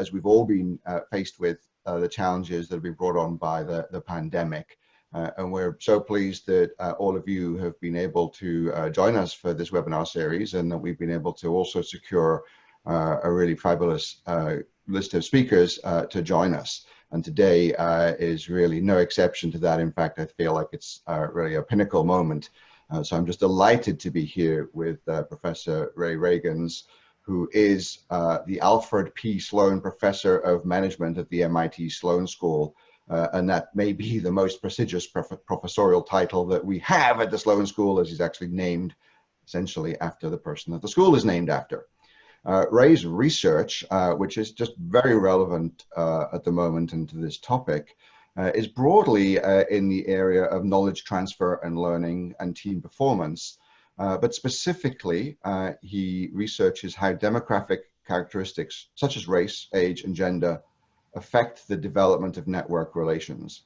as we've all been faced with the challenges that have been brought on by the pandemic. And we're so pleased that all of you have been able to join us for this webinar series, and that we've been able to also secure a really fabulous list of speakers to join us. And today is really no exception to that. In fact, I feel like it's really a pinnacle moment. So I'm just delighted to be here with Professor Ray Reagans, who is the Alfred P. Sloan Professor of Management at the MIT Sloan School. And that may be the most prestigious professorial title that we have at the Sloan School, as he's actually named essentially after the person that the school is named after. Ray's research, which is just very relevant at the moment and to this topic, is broadly in the area of knowledge transfer and learning and team performance. But specifically, he researches how demographic characteristics such as race, age, and gender affect the development of network relations.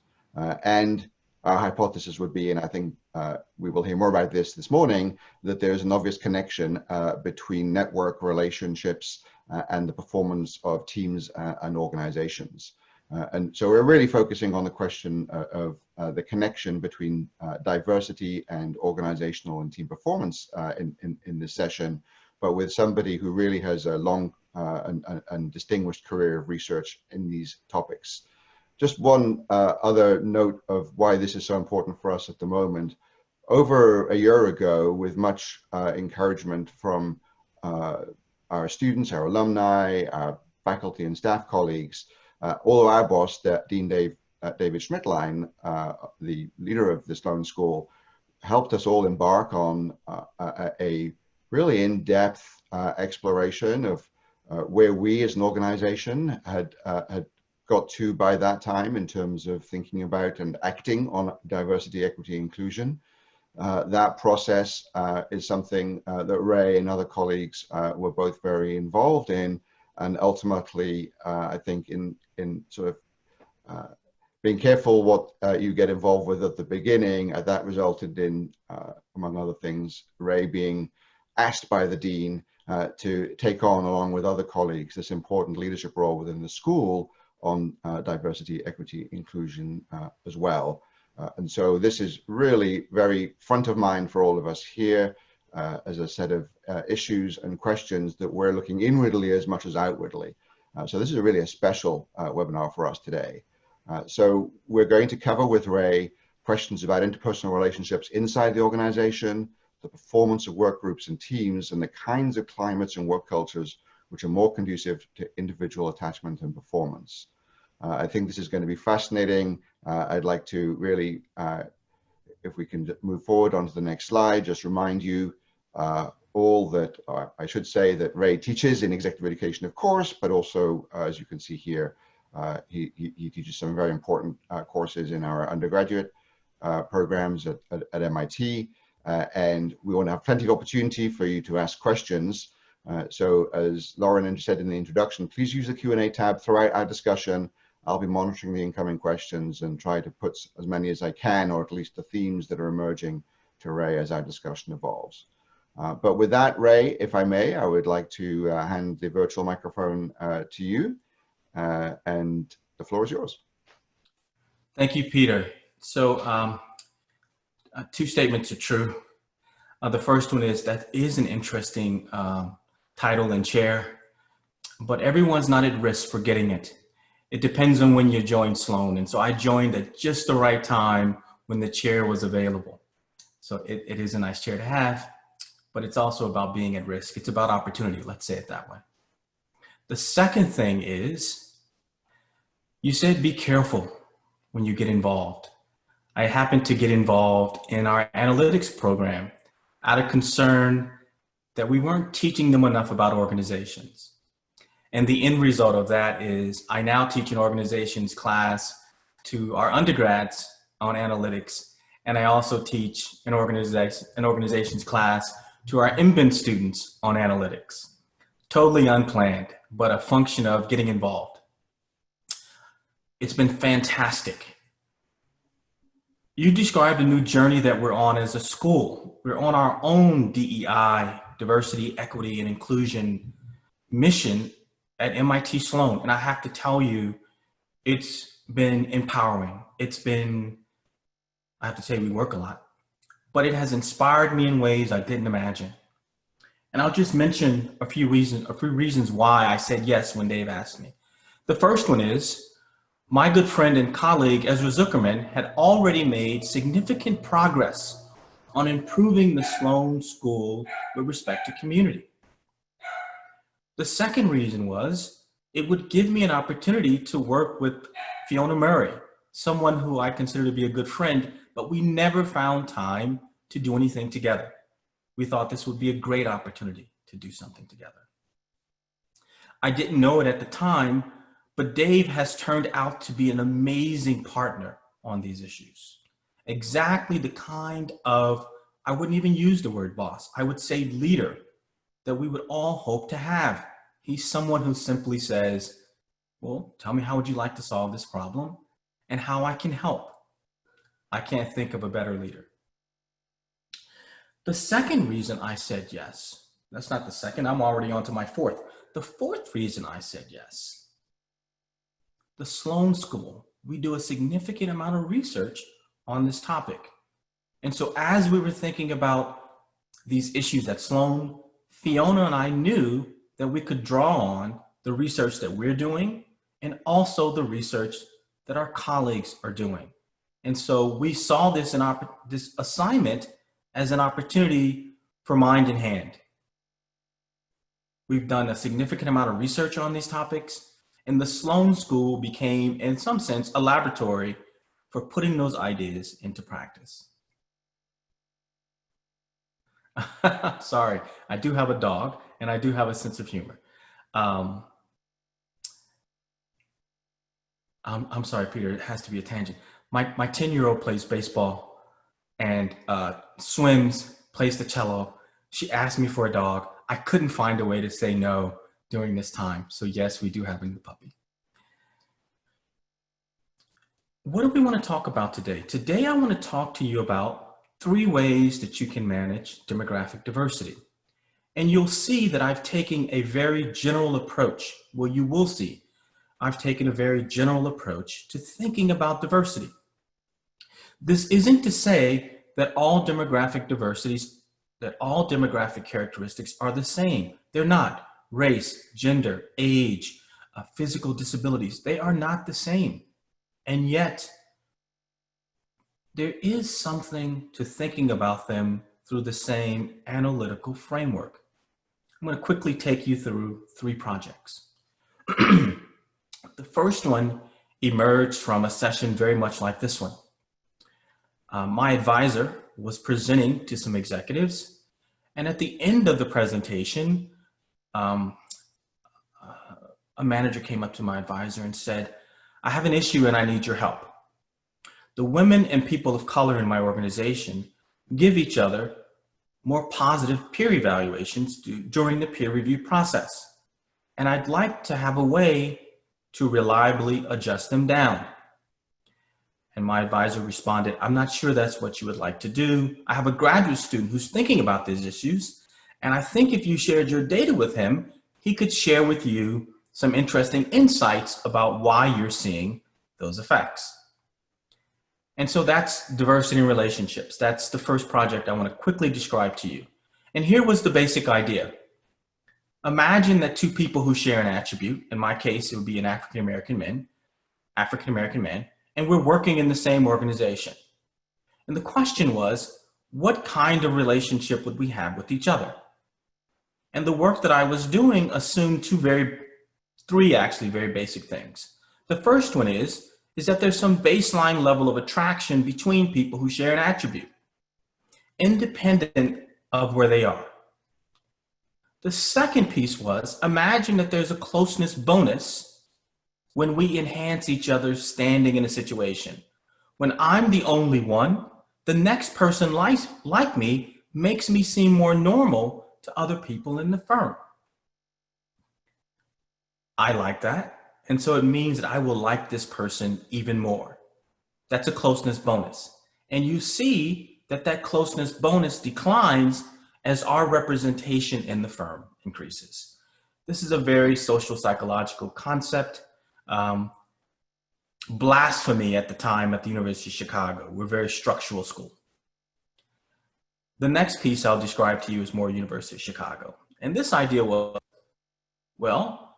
And our hypothesis would be, and I think we will hear more about this morning, that there's an obvious connection between network relationships and the performance of teams and organizations. And so we're really focusing on the question of the connection between diversity and organizational and team performance in this session, but with somebody who really has a long and distinguished career of research in these topics. Just one other note of why this is so important for us at the moment. Over a year ago, with much encouragement from our students, our alumni, our faculty and staff colleagues, all of our boss, Dean David Schmidtlein, the leader of the Sloan School, helped us all embark on a really in-depth exploration of where we as an organization had got to by that time in terms of thinking about and acting on diversity, equity, inclusion. That process is something that Ray and other colleagues were both very involved in, and ultimately, I think in sort of being careful what you get involved with at the beginning, that resulted in, among other things, Ray being asked by the dean to take on, along with other colleagues, this important leadership role within the school on diversity, equity, inclusion as well. And so this is really very front of mind for all of us here as a set of issues and questions that we're looking inwardly as much as outwardly. So this is really a special webinar for us today. So we're going to cover with Ray questions about interpersonal relationships inside the organization, the performance of work groups and teams, and the kinds of climates and work cultures which are more conducive to individual attachment and performance. I think this is going to be fascinating. I'd like to really, if we can move forward onto the next slide, just remind you all that, I should say that Ray teaches in executive education, of course, but also, as you can see here, he teaches some very important courses in our undergraduate programs at MIT. And we want to have plenty of opportunity for you to ask questions. So as Lauren said in the introduction, please use the Q&A tab throughout our discussion. I'll be monitoring the incoming questions and try to put as many as I can, or at least the themes that are emerging, to Ray as our discussion evolves. But with that, Ray, if I may, I would like to hand the virtual microphone to you, and the floor is yours. Thank you, Peter. So two statements are true. The first one is that is an interesting title and chair, but everyone's not at risk for getting it. It depends on when you join Sloan. And so I joined at just the right time when the chair was available. So it is a nice chair to have, but it's also about being at risk. It's about opportunity, let's say it that way. The second thing is, you said be careful when you get involved. I happened to get involved in our analytics program out of concern that we weren't teaching them enough about organizations. And the end result of that is I now teach an organizations class to our undergrads on analytics. And I also teach an organizations class to our MBIN students on analytics. Totally unplanned, but a function of getting involved. It's been fantastic. You described a new journey that we're on as a school. We're on our own DEI, diversity, equity, and inclusion mission at MIT Sloan. And I have to tell you, it's been empowering. It's been, I have to say we work a lot, but it has inspired me in ways I didn't imagine. And I'll just mention a few reasons why I said yes when Dave asked me. The first one is my good friend and colleague, Ezra Zuckerman, had already made significant progress on improving the Sloan School with respect to community. The second reason was it would give me an opportunity to work with Fiona Murray, someone who I consider to be a good friend, but we never found time to do anything together. We thought this would be a great opportunity to do something together. I didn't know it at the time, but Dave has turned out to be an amazing partner on these issues. Exactly the kind of, I wouldn't even use the word boss, I would say leader that we would all hope to have. He's someone who simply says, well, tell me, how would you like to solve this problem and how I can help? I can't think of a better leader. The second reason I said yes, that's not the second, I'm already on to my fourth. The fourth reason I said yes, the Sloan School, we do a significant amount of research on this topic. And so as we were thinking about these issues at Sloan, Fiona and I knew that we could draw on the research that we're doing and also the research that our colleagues are doing. And so we saw this assignment as an opportunity for mind in hand. We've done a significant amount of research on these topics, and the Sloan School became, in some sense, a laboratory for putting those ideas into practice. Sorry, I do have a dog and I do have a sense of humor. I'm sorry, Peter, it has to be a tangent. My 10-year-old plays baseball and swims, plays the cello. She asked me for a dog. I couldn't find a way to say no during this time. So yes, we do have a new puppy. What do we want to talk about today? Today, I want to talk to you about 3 ways that you can manage demographic diversity. And you'll see that I've taken a very general approach. Well, you will see I've taken a very general approach to thinking about diversity. This isn't to say that all demographic characteristics are the same. They're not. Race, gender, age, physical disabilities, they are not the same. And yet, there is something to thinking about them through the same analytical framework. I'm going to quickly take you through 3 projects. The first one emerged from a session very much like this one. My advisor was presenting to some executives, and at the end of the presentation, a manager came up to my advisor and said, I have an issue and I need your help. The women and people of color in my organization give each other more positive peer evaluations during the peer review process. And I'd like to have a way to reliably adjust them down. And my advisor responded, I'm not sure that's what you would like to do. I have a graduate student who's thinking about these issues. And I think if you shared your data with him, he could share with you some interesting insights about why you're seeing those effects. And so that's diversity in relationships. That's the first project I want to quickly describe to you. And here was the basic idea. Imagine that 2 people who share an attribute, in my case, it would be an African-American man, and we're working in the same organization. And the question was, what kind of relationship would we have with each other? And the work that I was doing assumed 3 actually very basic things. The first one is that there's some baseline level of attraction between people who share an attribute, independent of where they are. The second piece was, imagine that there's a closeness bonus when we enhance each other's standing in a situation. When I'm the only one, the next person like me makes me seem more normal to other people in the firm. I like that. And so it means that I will like this person even more. That's a closeness bonus. And you see that that closeness bonus declines as our representation in the firm increases. This is a very social psychological concept. Blasphemy at the time at the University of Chicago. We're a very structural school. The next piece I'll describe to you is more University of Chicago. And this idea was, well,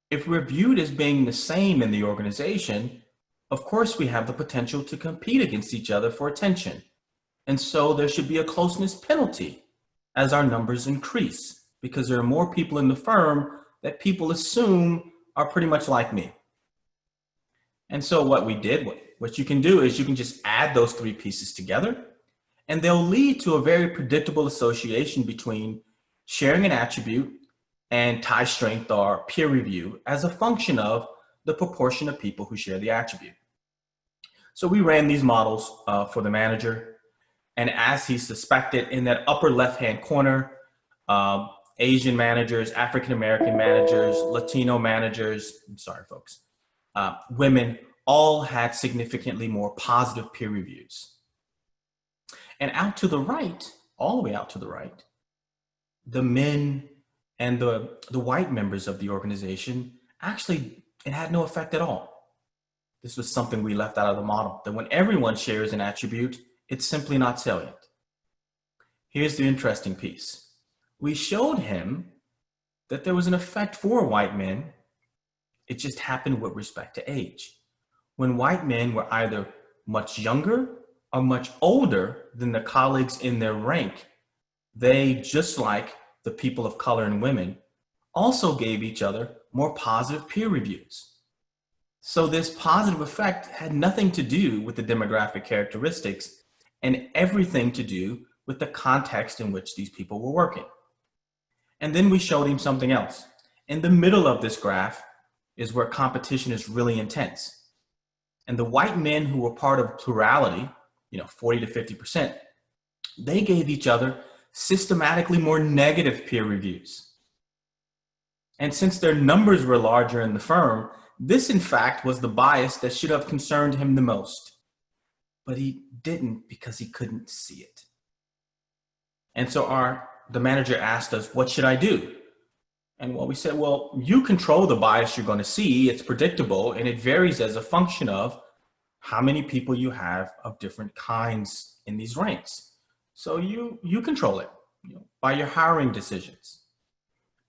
if we're viewed as being the same in the organization, of course we have the potential to compete against each other for attention. And so there should be a closeness penalty as our numbers increase, because there are more people in the firm that people assume are pretty much like me. And so what we did, what you can do is you can just add those three pieces together, and they'll lead to a very predictable association between sharing an attribute and tie strength or peer review as a function of the proportion of people who share the attribute. So we ran these models for the manager, and as he suspected, in that upper left-hand corner, Asian managers, African-American managers, Latino managers, I'm sorry, folks, women all had significantly more positive peer reviews. And out to the right, all the way out to the right, the men and the white members of the organization, actually, it had no effect at all. This was something we left out of the model, that when everyone shares an attribute, it's simply not salient. Here's the interesting piece. We showed him that there was an effect for white men. It just happened with respect to age. When white men were either much younger or much older than the colleagues in their rank, they, just like the people of color and women, also gave each other more positive peer reviews. So this positive effect had nothing to do with the demographic characteristics and everything to do with the context in which these people were working. And then we showed him something else. In the middle of this graph is where competition is really intense. And the white men who were part of plurality, 40 to 50%, they gave each other systematically more negative peer reviews. And since their numbers were larger in the firm, this in fact was the bias that should have concerned him the most. But he didn't, because he couldn't see it. And so the manager asked us, what should I do? And we said, well, you control the bias you're going to see. It's predictable, and it varies as a function of how many people you have of different kinds in these ranks. So you control it by your hiring decisions.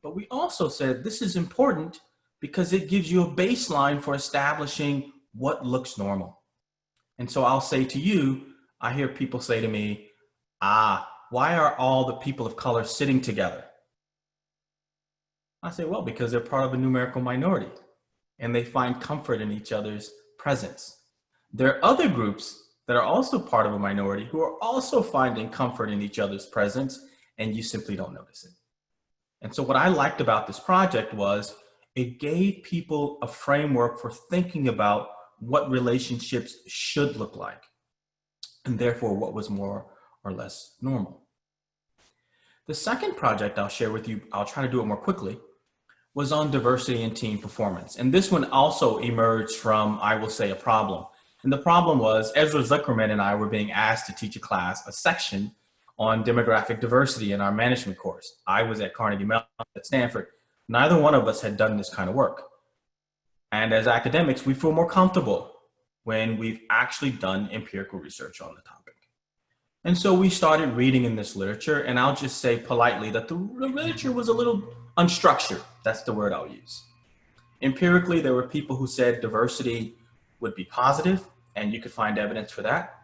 But we also said this is important because it gives you a baseline for establishing what looks normal. And so I'll say to you, I hear people say to me, why are all the people of color sitting together? I say, well, because they're part of a numerical minority and they find comfort in each other's presence. There are other groups that are also part of a minority who are also finding comfort in each other's presence, and you simply don't notice it. And so what I liked about this project was it gave people a framework for thinking about what relationships should look like, and therefore what was more or less normal. The second project I'll share with you, I'll try to do it more quickly, was on diversity and team performance. And this one also emerged from, I will say, a problem. And the problem was Ezra Zuckerman and I were being asked to teach a section on demographic diversity in our management course. I was at Carnegie Mellon at Stanford. Neither one of us had done this kind of work. And as academics, we feel more comfortable when we've actually done empirical research on the topic. And so we started reading in this literature, and I'll just say politely that the literature was a little unstructured. That's the word I'll use. Empirically, there were people who said diversity would be positive, and you could find evidence for that.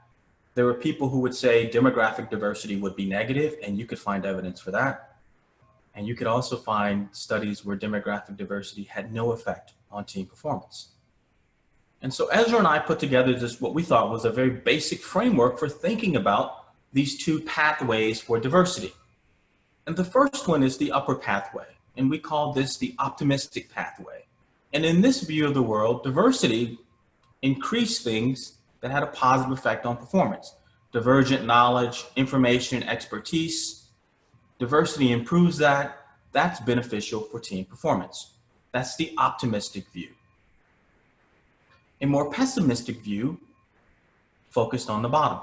There were people who would say demographic diversity would be negative, and you could find evidence for that. And you could also find studies where demographic diversity had no effect on team performance. And so Ezra and I put together this, what we thought was a very basic framework for thinking about these two pathways for diversity. And the first one is the upper pathway, and we call this the optimistic pathway. And in this view of the world, diversity increased things that had a positive effect on performance. Divergent knowledge, information, expertise. Diversity improves that. That's beneficial for team performance. That's the optimistic view. A more pessimistic view focused on the bottom.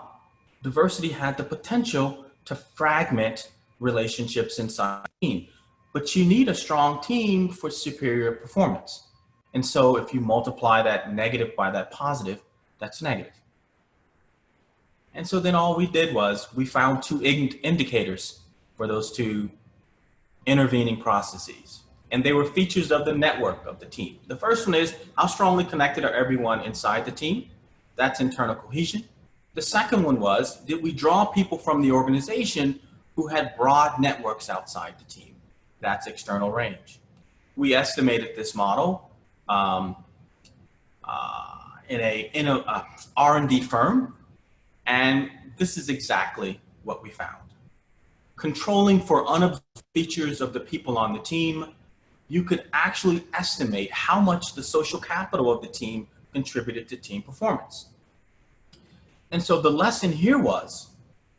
Diversity had the potential to fragment relationships inside a team. but you need a strong team for superior performance. And so if you multiply that negative by that positive, that's negative. And so then all we did was we found two indicators for those two intervening processes. And they were features of the network of the team. The first one is how strongly connected are everyone inside the team? That's internal cohesion. The second one was, did we draw people from the organization who had broad networks outside the team? That's external range. We estimated this model in a R&D firm, and this is exactly what we found. Controlling for unobserved features of the people on the team, you could actually estimate how much the social capital of the team contributed to team performance. And so the lesson here was,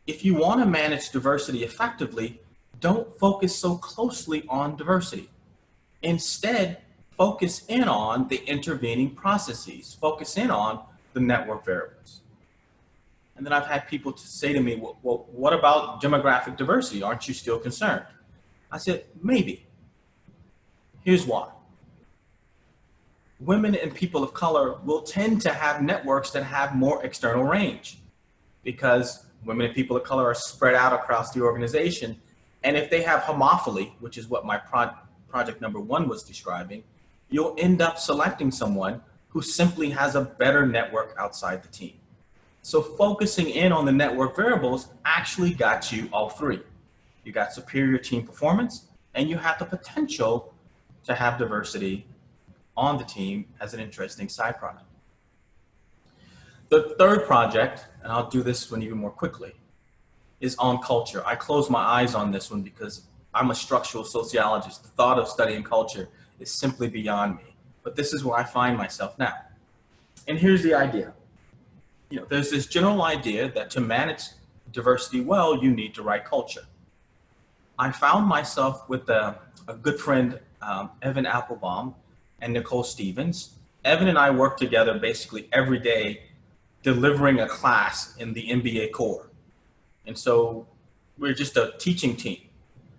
if you want to manage diversity effectively, don't focus so closely on diversity. Instead, focus in on the intervening processes, focus in on the network variables. And then I've had people to say to me, well, what about demographic diversity? Aren't you still concerned? I said, maybe. Here's why. Women and people of color will tend to have networks that have more external range because women and people of color are spread out across the organization. And if they have homophily, which is what my project number 1 was describing, you'll end up selecting someone who simply has a better network outside the team. So focusing in on the network variables actually got you all three. You got superior team performance, and you have the potential to have diversity on the team as an interesting side product. The third project, and I'll do this one even more quickly, is on culture. I close my eyes on this one because I'm a structural sociologist. The thought of studying culture is simply beyond me, but this is where I find myself now. And here's the idea. There's this general idea that to manage diversity well, you need to write culture. I found myself with a good friend, Evan Applebaum and Nicole Stevens. Evan and I work together basically every day delivering a class in the MBA core. And so we're just a teaching team,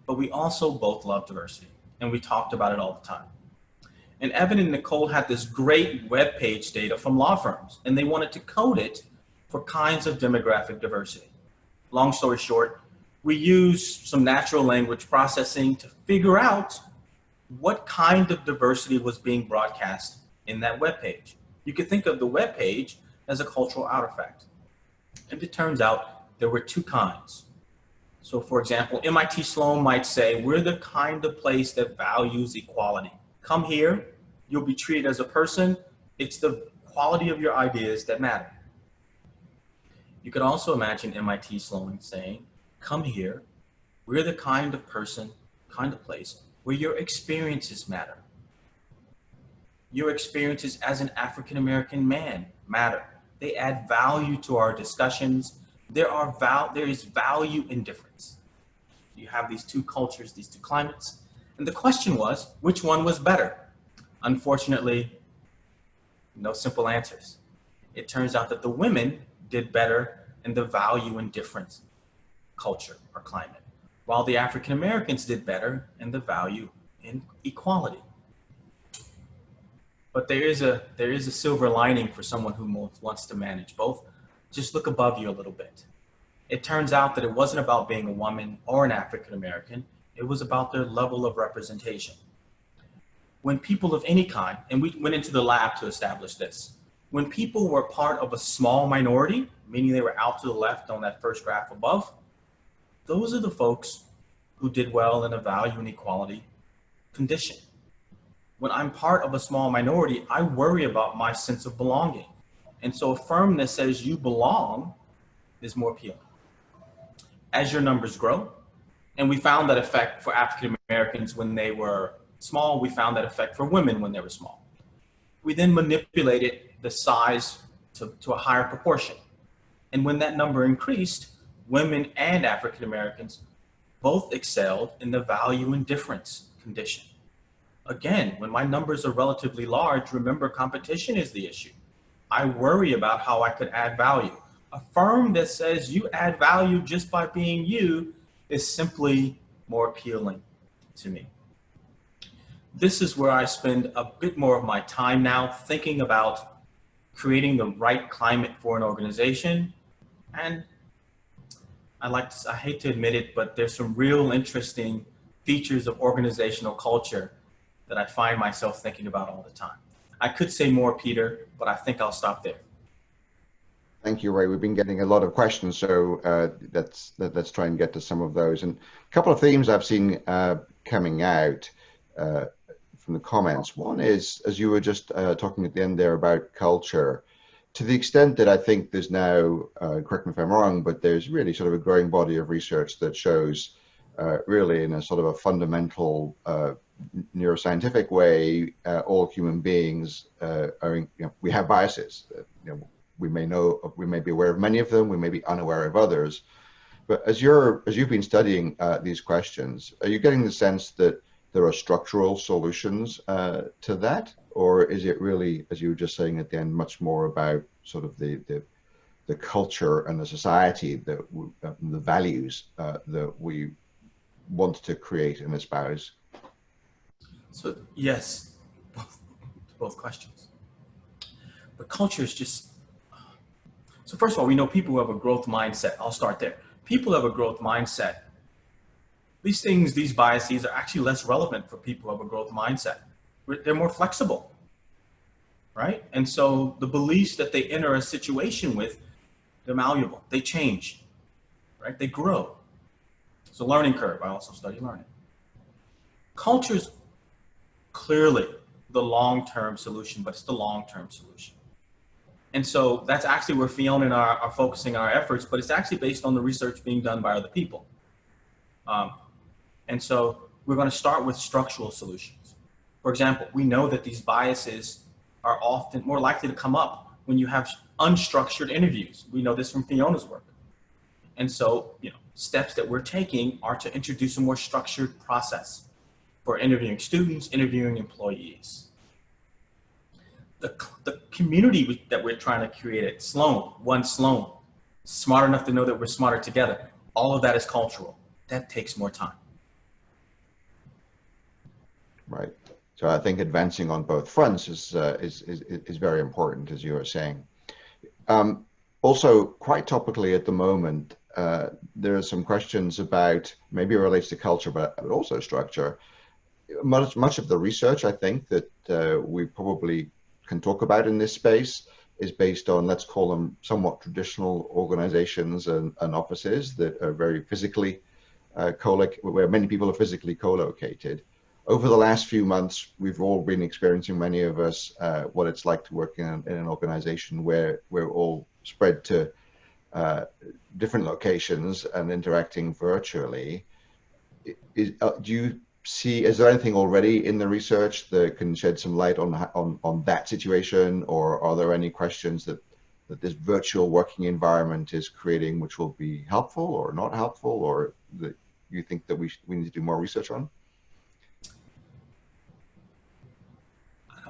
but we also both love diversity, and we talked about it all the time. And Evan and Nicole had this great web page data from law firms, and they wanted to code it for kinds of demographic diversity. Long story short, we used some natural language processing to figure out what kind of diversity was being broadcast in that web page. You could think of the web page as a cultural artifact. And it turns out there were two kinds. So for example, MIT Sloan might say, we're the kind of place that values equality. Come here, you'll be treated as a person. It's the quality of your ideas that matter. You could also imagine MIT Sloan saying, come here, we're the kind of person, kind of place where your experiences matter. Your experiences as an African-American man matter. They add value to our discussions. There is value in difference. You have these two cultures, these two climates. And the question was, which one was better? Unfortunately, no simple answers. It turns out that the women did better in the value and difference culture or climate, while the African Americans did better in the value in equality. But there is a silver lining for someone who wants to manage both. Just look above you a little bit. It turns out that it wasn't about being a woman or an African American. It was about their level of representation. When people of any kind, and we went into the lab to establish this, when people were part of a small minority, meaning they were out to the left on that first graph above, those are the folks who did well in a value and equality condition. When I'm part of a small minority, I worry about my sense of belonging. And so a firm that says you belong is more appealing. As your numbers grow, and we found that effect for African Americans when they were small, we found that effect for women when they were small. We then manipulated the size to a higher proportion. And when that number increased, women and African Americans both excelled in the value and difference condition. Again, when my numbers are relatively large, remember competition is the issue. I worry about how I could add value. A firm that says you add value just by being you is simply more appealing to me. this is where I spend a bit more of my time now thinking about creating the right climate for an organization. And I hate to admit it, but there's some real interesting features of organizational culture that I find myself thinking about all the time. I could say more, Peter, but I think I'll stop there. Thank you, Ray. We've been getting a lot of questions, so let's try and get to some of those. And a couple of themes I've seen coming out from the comments. One is, as you were just talking at the end there about culture, to the extent that I think there's now, correct me if I'm wrong, but there's really sort of a growing body of research that shows really in a sort of a fundamental neuroscientific way, all human beings are, we have biases. We may be aware of many of them, we may be unaware of others. But as you've been studying these questions, are you getting the sense that there are structural solutions to that? Or is it really, as you were just saying at the end, much more about sort of the culture and the society, that the values that we want to create and espouse? So yes, both questions. But culture is just, so first of all, we know people who have a growth mindset. I'll start there. People who have a growth mindset. These things, these biases are actually less relevant for people who have a growth mindset. They're more flexible, right? And so the beliefs that they enter a situation with, they're malleable, they change, right? They grow. It's a learning curve. I also study learning. Culture's clearly the long-term solution, but it's the long-term solution. And so that's actually where Fiona and I are focusing our efforts, but it's actually based on the research being done by other people. And so we're going to start with structural solutions. For example, we know that these biases are often more likely to come up when you have unstructured interviews. We know this from Fiona's work. And so, steps that we're taking are to introduce a more structured process for interviewing students, interviewing employees. The community that we're trying to create at Sloan, One Sloan, smart enough to know that we're smarter together, all of that is cultural. That takes more time. Right. So I think advancing on both fronts is very important, as you were saying. Also, quite topically at the moment, there are some questions about, maybe it relates to culture, but also structure. Much of the research, I think, that we probably can talk about in this space is based on, let's call them somewhat traditional organizations and offices that are very physically where many people are physically co-located. Over the last few months, we've all been experiencing, many of us, what it's like to work in an organization where we're all spread to different locations and interacting virtually. Is there anything already in the research that can shed some light on that situation, or are there any questions that this virtual working environment is creating which will be helpful or not helpful, or that you think that we need to do more research on?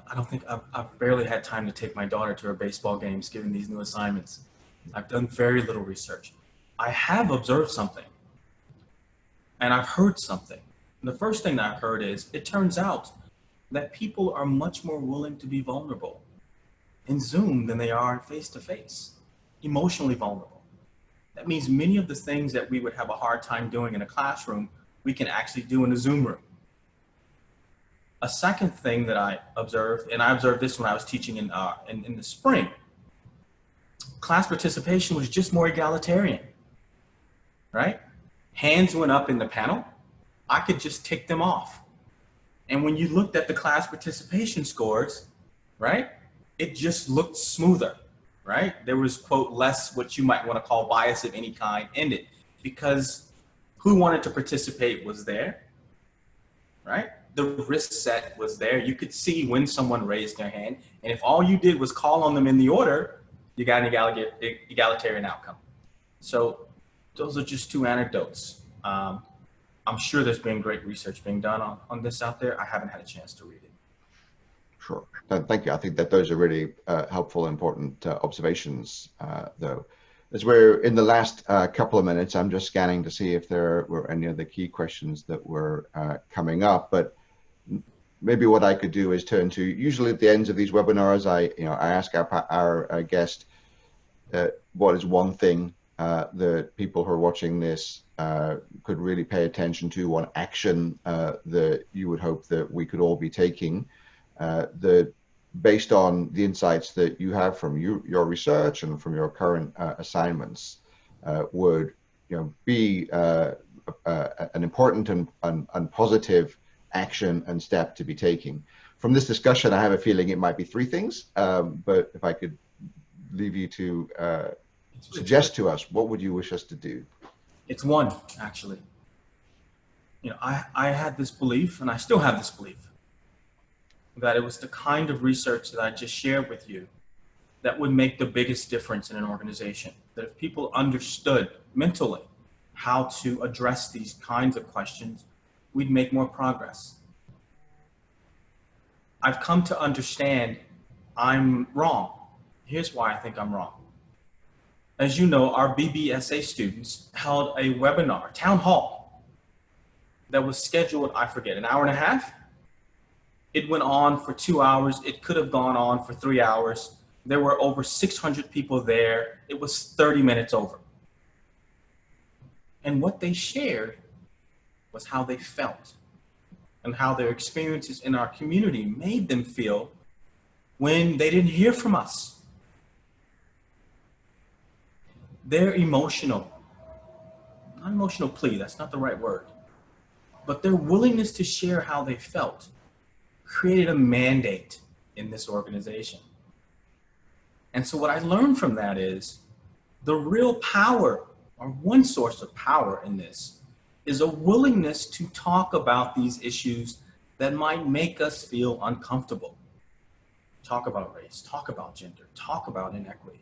I don't think I've barely had time to take my daughter to her baseball games, given these new assignments. I've done very little research. I have observed something, and I've heard something. And the first thing that I've heard is, it turns out that people are much more willing to be vulnerable in Zoom than they are face-to-face, emotionally vulnerable. That means many of the things that we would have a hard time doing in a classroom, we can actually do in a Zoom room. A second thing that I observed, and I observed this when I was teaching in the spring, class participation was just more egalitarian, right? Hands went up in the panel, I could just tick them off. And when you looked at the class participation scores, right, it just looked smoother, right? There was, quote, less what you might want to call bias of any kind in it, because who wanted to participate was there, right? The risk set was there. You could see when someone raised their hand, and if all you did was call on them in the order, you got an egalitarian outcome. So those are just two anecdotes. I'm sure there's been great research being done on this out there. I haven't had a chance to read it. Sure. Thank you. I think that those are really helpful, important observations, though. As we're in the last couple of minutes, I'm just scanning to see if there were any other key questions that were coming up. But maybe what I could do is turn to, usually at the ends of these webinars, I ask our guest, what is one thing that people who are watching this could really pay attention to, one action that you would hope that we could all be taking, that based on the insights that you have from your research and from your current assignments, would be an important and positive action and step to be taking. From this discussion, I have a feeling it might be three things, but if I could leave you to suggest to us, what would you wish us to do? It's one, actually. I had this belief, and I still have this belief, that it was the kind of research that I just shared with you that would make the biggest difference in an organization. That if people understood mentally how to address these kinds of questions, we'd make more progress. I've come to understand I'm wrong. Here's why I think I'm wrong. As you know, our BBSA students held a webinar, town hall, that was scheduled, I forget, an hour and a half? It went on for 2 hours. It could have gone on for 3 hours. There were over 600 people there. It was 30 minutes over. And what they shared was how they felt and how their experiences in our community made them feel when they didn't hear from us. Their emotional, not emotional plea, that's not the right word, but their willingness to share how they felt created a mandate in this organization. And so what I learned from that is the real power, or one source of power in this, is a willingness to talk about these issues that might make us feel uncomfortable. Talk about race, talk about gender, talk about inequity.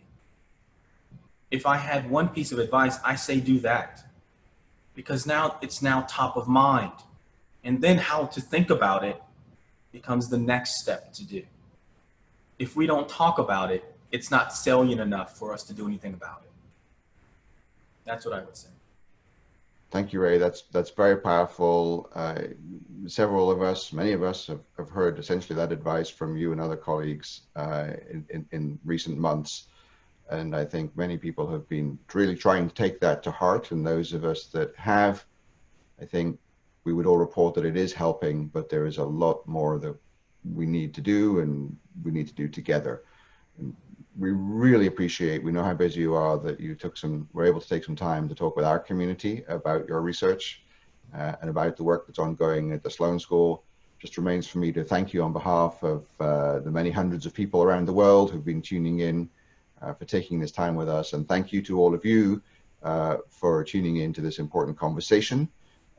If I had one piece of advice, I say do that, because now it's top of mind. And then how to think about it becomes the next step to do. If we don't talk about it, it's not salient enough for us to do anything about it. That's what I would say. Thank you, Ray. That's very powerful. Several of us, many of us have heard essentially that advice from you and other colleagues in recent months. And I think many people have been really trying to take that to heart. And those of us that have, I think we would all report that it is helping, but there is a lot more that we need to do, and we need to do together. And we really appreciate, we know how busy you are, that you were able to take some time to talk with our community about your research and about the work that's ongoing at the Sloan School. Just remains for me to thank you on behalf of the many hundreds of people around the world who've been tuning in, for taking this time with us. And thank you to all of you for tuning in to this important conversation.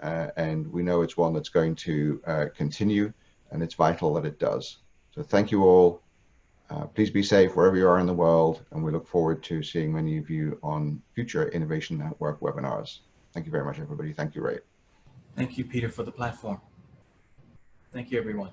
And we know it's one that's going to continue, and it's vital that it does. So thank you all. Please be safe wherever you are in the world, and we look forward to seeing many of you on future Innovation Network webinars. Thank you very much, everybody. Thank you, Ray. Thank you, Peter, for the platform. Thank you, everyone.